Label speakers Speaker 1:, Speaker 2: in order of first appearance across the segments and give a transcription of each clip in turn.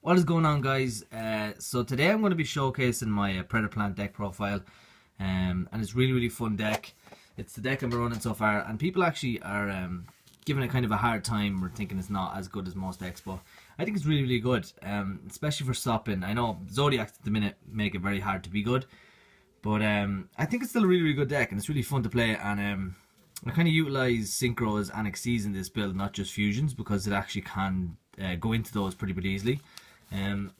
Speaker 1: What is going on, guys? So today I'm going to be showcasing my Predaplant deck profile, and it's really fun deck. It's the deck I've been running so far, and people actually are giving it kind of a hard time or thinking it's not as good as most decks, but I think it's really good, especially for stopping. I know Zodiacs at the minute make it very hard to be good, but I think it's still a really good deck, and it's really fun to play. And I kind of utilize synchros and Xyzs in this build, not just fusions, because it actually can go into those pretty easily. And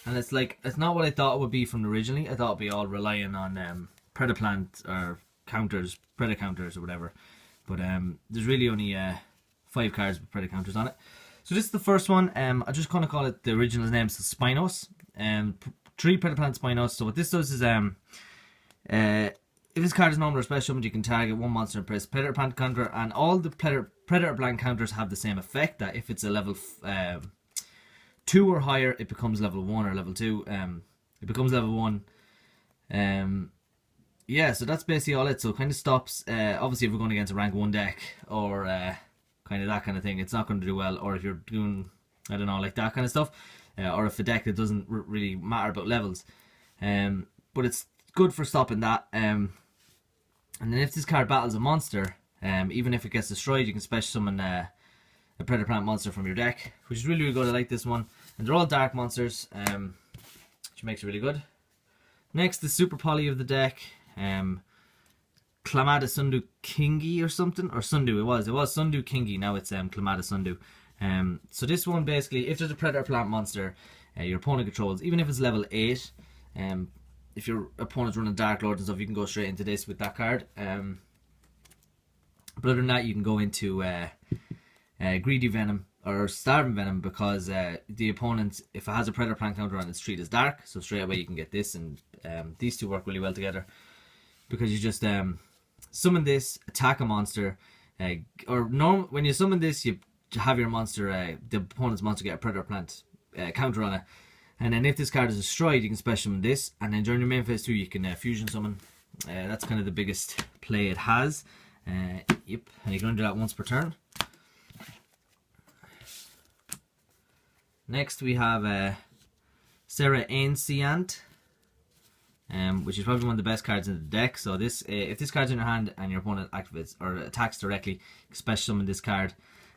Speaker 1: it's like, it's not what I thought it would be from originally. I thought it'd be all relying on Predaplant or counters, Preda counters or whatever. But there's really only 5 cards with Preda counters on it. So this is the first one. I just kind of call it the original name, so Spinos. 3 Predaplant Spinos. So what this does is if this card is normal or special, you can target one monster and press Predaplant counter, and all the Predaplant counters have the same effect. That if it's a level 2 or higher, it becomes level 1, or level 2, it becomes level 1. Yeah, so that's basically all it. So it kind of stops. Obviously, if we're going against a rank 1 deck or kind of that kind of thing, it's not going to do well. Or if you're doing, I don't know, like that kind of stuff, or if a deck that doesn't really matter about levels, but it's good for stopping that. And then if this card battles a monster, even if it gets destroyed, you can special summon a Predaplant monster from your deck, which is really good. I like this one. And they're all dark monsters, which makes it really good. Next, the super poly of the deck, Chlamydosundew Kingi or something, or Sundew. It was Sundew Kingi. Now it's Chlamydosundew. So this one, basically, if there's a Predaplant monster your opponent controls, even if it's level 8, if your opponent's running Dark Lord and stuff, you can go straight into this with that card. But other than that, you can go into Greedy Venom or Starving Venom, because the opponent, if it has a Predaplant counter on its treat, is dark, so straight away you can get this, and these two work really well together, because you just summon this, attack a monster, when you summon this, you have your monster, the opponent's monster, get a Predaplant counter on it. And then if this card is destroyed, you can special summon this, and then during your main phase 2 you can fusion summon. That's kind of the biggest play it has. Yep, and you can only do that once per turn. Next we have Sarraceniant, which is probably one of the best cards in the deck. So this, if this card's in your hand and your opponent activates or attacks directly, you can special summon this card.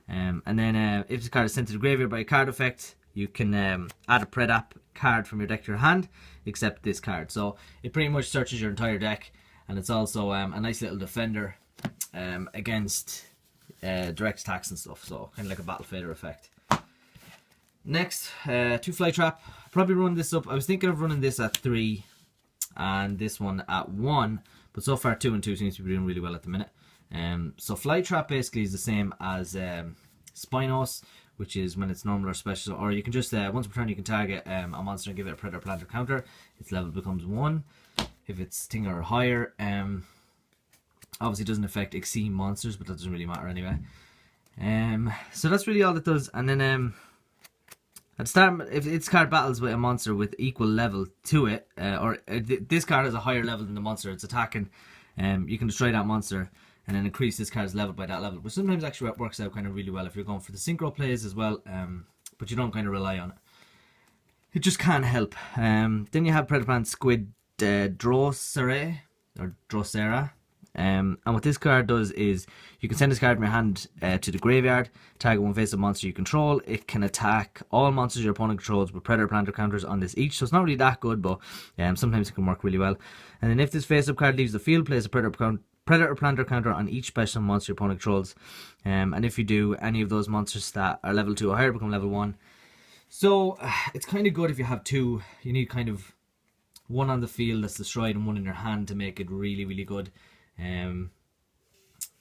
Speaker 1: And then if this card is sent to the graveyard by a card effect, you can add a Predap card from your deck to your hand, except this card. So it pretty much searches your entire deck, and it's also a nice little defender against direct attacks and stuff. So kind of like a Battle Fader effect. Next, 2 flytrap. Probably run this up. I was thinking of running this at 3 and this one at 1, but so far 2 and 2 seems to be doing really well at the minute. So flytrap basically is the same as Spinos, which is when it's normal or special, or you can just once per turn you can target a monster and give it a Predaplant counter. Its level becomes 1 if it's Stinger or higher. Obviously it doesn't affect Xyz monsters, but that doesn't really matter anyway. So that's really all it does. And then at the start, if its card battles with a monster with equal level to it, or this card has a higher level than the monster it's attacking, you can destroy that monster and then increase this card's level by that level, which sometimes actually works out kind of really well if you're going for the synchro plays as well, but you don't kind of rely on it. It just can't help. Then you have Predaplant Squid Drosera, or Drosera. And what this card does is you can send this card from your hand to the graveyard, target one face of monster you control. It can attack all monsters your opponent controls with Predaplant counters on this each, so it's not really that good, but sometimes it can work really well. And then if this face-up card leaves the field, place a Predaplant counter on each special monster your opponent controls. And if you do, any of those monsters that are level 2 or higher become level 1. So it's kind of good if you have 2. You need kind of 1 on the field that's destroyed and 1 in your hand to make it really good.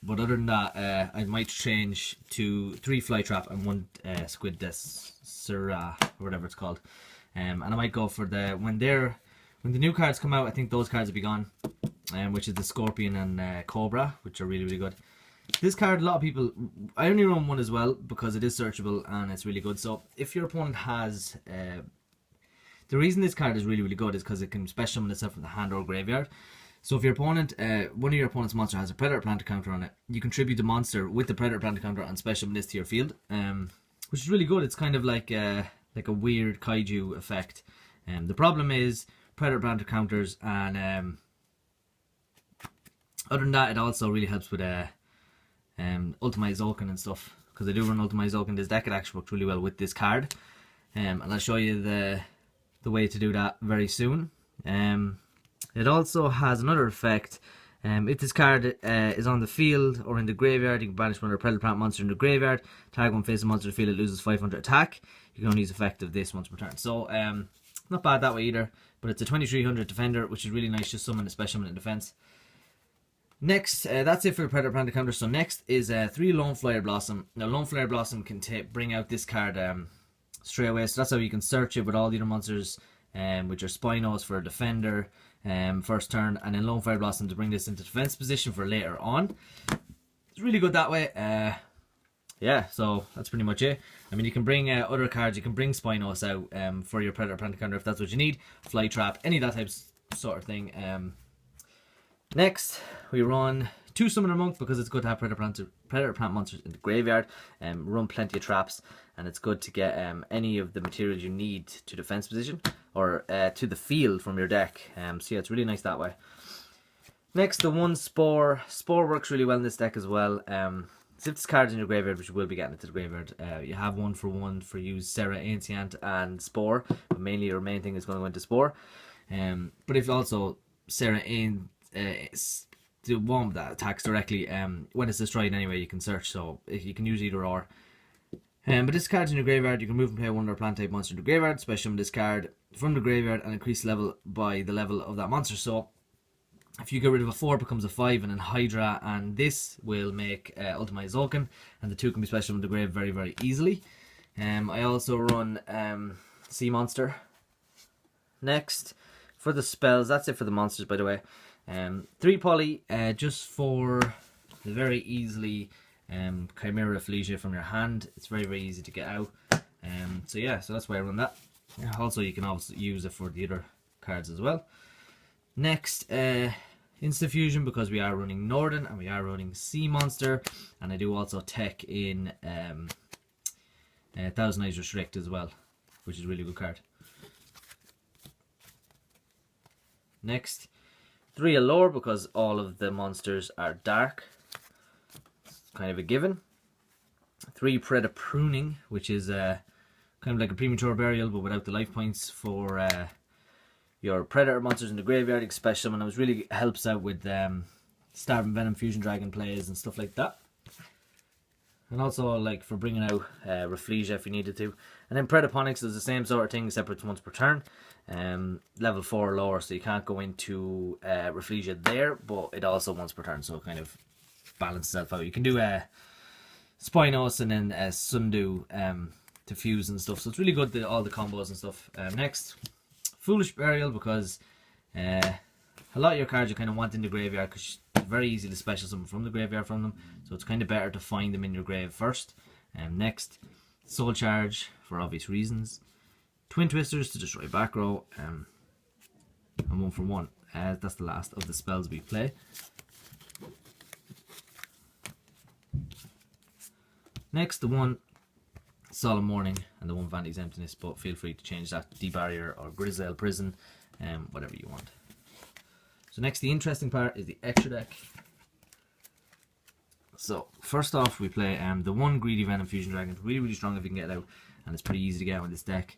Speaker 1: But other than that, I might change to 3 flytrap and 1 squid drosera, or whatever it's called. And I might go for when the new cards come out, I think those cards will be gone. Which is the Scorpion and Cobra, which are really good. This card, a lot of people, I only run 1 as well because it is searchable and it's really good. So if your opponent has, the reason this card is really good is because it can special summon itself from the hand or graveyard. So if your opponent, one of your opponent's monster has a Predaplant counter on it, you contribute the monster with the Predaplant counter and special summon this to your field. which is really good. It's kind of like a weird kaiju effect. The problem is Predaplant counters, and other than that, it also really helps with Ultimaya and stuff, because I do run Ultimaya in this deck. It actually works really well with this card, and I'll show you the way to do that very soon. It also has another effect. If this card is on the field or in the graveyard, you can banish one of the Predaplant monster in the graveyard. Target one face a monster in the field, it loses 500 attack. You can only use effect of this once per turn. So not bad that way either, but it's a 2300 defender, which is really nice. Just summon a special summon in defense. Next, that's it for the Predaplant counter. So next is 3 Lone Flyer Blossom. Now Lone Flyer Blossom can bring out this card straight away. So that's how you can search it with all the other monsters, which are Spinos for a defender. First turn, and then Lone Flyer Blossom to bring this into defense position for later on. It's really good that way. Yeah, so that's pretty much it. I mean, you can bring other cards. You can bring Spinos out for your Predaplant counter if that's what you need. Flytrap, any of that type sort of thing. Next, we run 2 Summoner Monk, because it's good to have Predaplant monsters in the graveyard. Run plenty of traps, and it's good to get any of the materials you need to defense position or to the field from your deck. So yeah, it's really nice that way. Next, the 1 Spore. Spore works really well in this deck as well. So if this card's in your graveyard, which you will be getting it to the graveyard, you have 1-for-1 for use Sarraceniant and Spore, but mainly your main thing is going to go into Spore. But if also Sarraceniant the one that attacks directly, when it's destroyed anyway, you can search, so you can use either or. But this card's in your graveyard, you can move and play one of their plant type monster in the graveyard, special summon this card from the graveyard and increase level by the level of that monster. So if you get rid of a 4, it becomes a 5, and then Hydra, and this will make Ultimaya, and the 2 can be special in the grave very, very easily. I also run Sea Monster. Next, for the spells, that's it for the monsters, by the way. 3 poly, just for the very easily Chimerafflesia from your hand. It's very, very easy to get out. So yeah, so that's why I run that. Also, you can also use it for the other cards as well. Next, Insta Fusion, because we are running Norden and we are running Sea Monster, and I do also tech in Thousand Eyes Restrict as well, which is a really good card. Next, 3 Allure, because all of the monsters are dark. It's kind of a given. 3 Predapruning, which is kind of like a premature burial, but without the life points for your predator monsters in the graveyard, special summon. It really helps out with Starving Venom, Fusion Dragon plays and stuff like that. And also like for bringing out Rafflesia if you needed to. And then Predaponics is the same sort of thing, except it's once per turn. Level 4 or lower, so you can't go into Rafflesia there, but it also once per turn, so it kind of balances itself out. You can do Spinos and then Sundew to fuse and stuff, so it's really good, all the combos and stuff. Next, Foolish Burial, because a lot of your cards you kind of want in the graveyard, because it's very easy to special summon from the graveyard from them, so it's kind of better to find them in your grave first. Next, Soul Charge, for obvious reasons. Twin Twisters to destroy back row, and 1-for-1. That's the last of the spells we play. Next, the 1 Solemn Morning and the 1 Vanity's Emptiness, but feel free to change that to Debarrier or Grizel Prison, whatever you want. So next, the interesting part is the extra deck. So first off, we play the 1 Greedy Venom Fusion Dragon. It's really, really strong if you can get it out, and it's pretty easy to get out with this deck.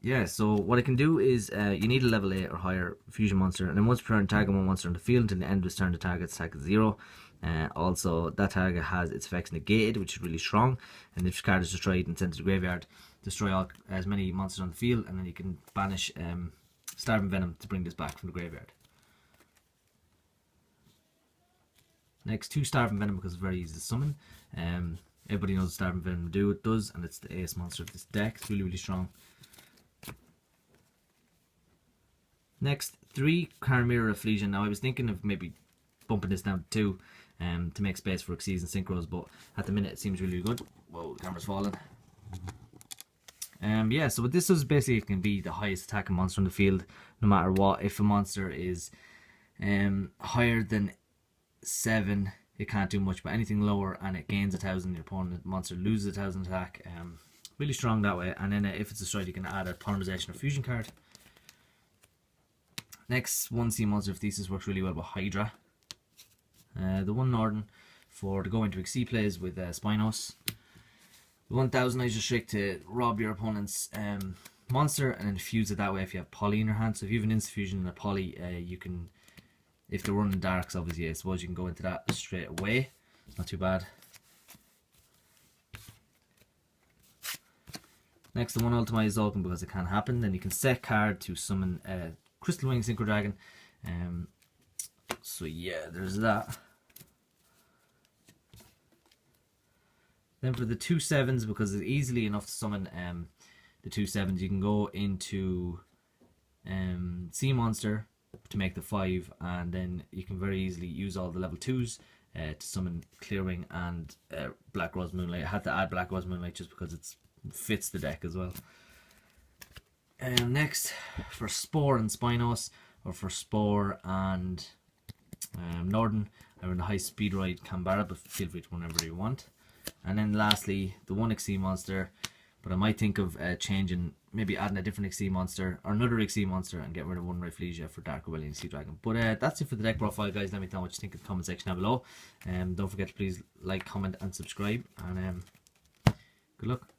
Speaker 1: Yeah, so what I can do is you need a level 8 or higher fusion monster, and then once per turn, target 1 monster on the field until the end of this turn. The target's attack is 0. Also, that target has its effects negated, which is really strong. And if your card is destroyed and sent to the graveyard, destroy as many monsters on the field, and then you can banish Starving Venom to bring this back from the graveyard. Next, 2 Starving Venom, because it's very easy to summon. Everybody knows Starving Venom does, and it's the ace monster of this deck. It's really, really strong. Next, 3 Chimerafflesia. Now, I was thinking of maybe bumping this down to 2 to make space for Xyz and Synchros, but at the minute it seems really good. Whoa, the camera's falling. Yeah, so what this does basically, it can be the highest attacking monster on the field, no matter what. If a monster is higher than 7, it can't do much, but anything lower and it gains 1,000, your opponent monster loses 1,000 attack. Really strong that way. And then if it's destroyed, you can add a polymerization or fusion card. Next, one sea monster of Theseus works really well with Hydra. The one Norden for to go into XC plays with Spinos. The 1,000 Hydra trick to rob your opponent's monster and then fuse it that way if you have poly in your hand. So if you have an Insta fusion and a poly, you can, if they're running darks, obviously I suppose you can go into that straight away. It's not too bad. Next, the one Ultimaya is open because it can happen. Then you can set card to summon Crystal Wing Synchro Dragon. So yeah, there's that. Then for the 2/7s, because it's easily enough to summon the 2/7s, you can go into Sea Monster to make the 5, and then you can very easily use all the level 2s to summon Clearwing and Black Rose Moonlight. I had to add Black Rose Moonlight just because it fits the deck as well. Next, for Spore and Spinos, or for Spore and Norden, I run the high speed ride Chanbara, but feel free to run whenever you want. And then lastly, the one XC monster, but I might think of changing, maybe adding a different XC monster or another XC monster and get rid of one Chimerafflesia for Dark Rebellion Sea Dragon. But that's it for the deck profile, guys. Let me know what you think in the comment section down below. Don't forget to please like, comment and subscribe, and good luck.